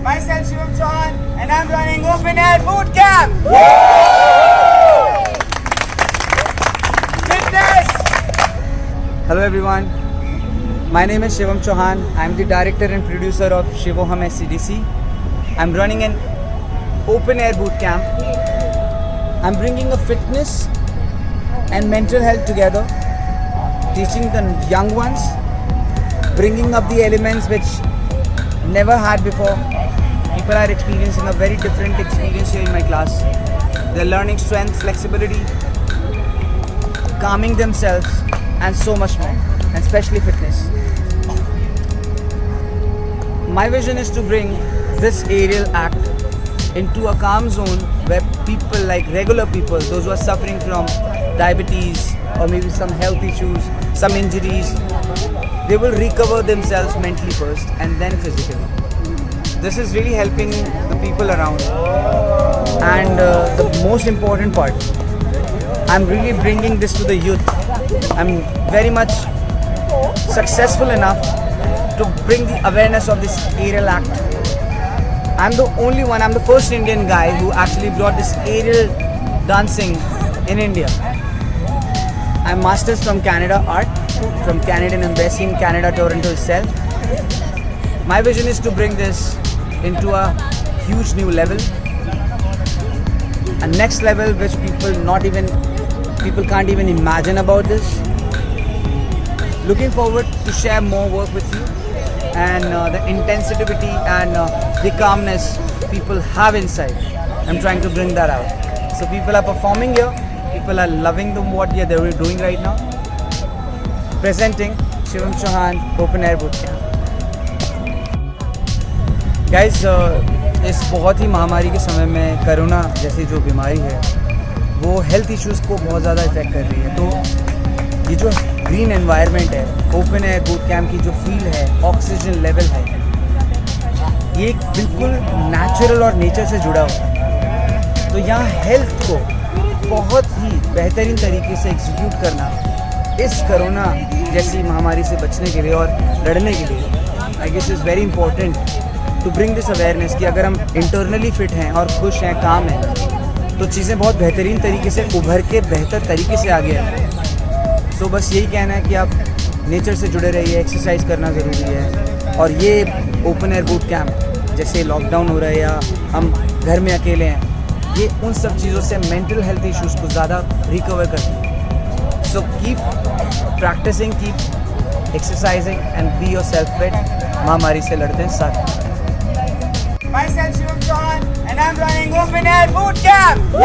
Myself Shivam Chauhan and I'm running Open Air Boot Camp. Fitness. Hello everyone. My name is Shivam Chauhan. I'm the director and producer of Shivoham SCDC. I'm running an Open Air Boot Camp. I'm bringing a fitness and mental health together, teaching the young ones, bringing up the elements which never had before. People are experiencing a very different experience here in my class. They're learning strength, flexibility, calming themselves and so much more, and especially fitness. My vision is to bring this aerial act into a calm zone where people like regular people, those who are suffering from diabetes or maybe some health issues, some injuries, they will recover themselves mentally first and then physically. This is really helping the people around. And the most important part, I'm really bringing this to the youth. I'm very much successful enough to bring the awareness of this aerial act. I'm the first Indian guy who actually brought this aerial dancing in India. I'm masters from Canada Art, from Canadian Embassy in Canada, Toronto itself. My vision is to bring this into a huge new level, a next level which people can't even imagine about this. Looking forward to share more work with you and the intensity and the calmness people have inside. I'm trying to bring that out. So people are performing here, people are loving what they're doing right now. Presenting Shivam Chauhan Open Air Boot Camp. Guys इस बहुत ही महामारी के समय में corona जैसी जो बीमारी है वो हेल्थ इश्यूज़ को बहुत ज़्यादा इफेक्ट कर रही है। तो ये जो ग्रीन एनवायरनमेंट है, ओपन एयर बूट कैंप की जो फील है, ऑक्सीजन लेवल है, ये बिल्कुल नेचुरल और नेचर से जुड़ा हुआ है। तो यहाँ हेल्थ को बहुत ही बेहतरीन तरीके से एग्जीक्यूट करना इस कोरोना जैसी महामारी से बचने के लिए और लड़ने के लिए I guess is very important to bring this awareness कि अगर हम इंटरनली फिट हैं और खुश हैं, काम हैं, तो चीज़ें बहुत बेहतरीन तरीके से उभर के बेहतर तरीके से आगे आएँ। सो बस यही कहना है कि आप नेचर से जुड़े रहिए, एक्सरसाइज करना ज़रूरी है। और ये ओपन एयर बूट कैंप जैसे लॉकडाउन हो रहा है या हम घर में अकेले हैं, ये उन सब चीज़ों से मेंटल हेल्थ इश्यूज़ को ज़्यादा रिकवर करती है। So keep practicing, keep exercising and be yourself fit. महामारी से लड़ते हैं साथ। Myself Shivam Chauhan and I'm running Open Air Boot Camp.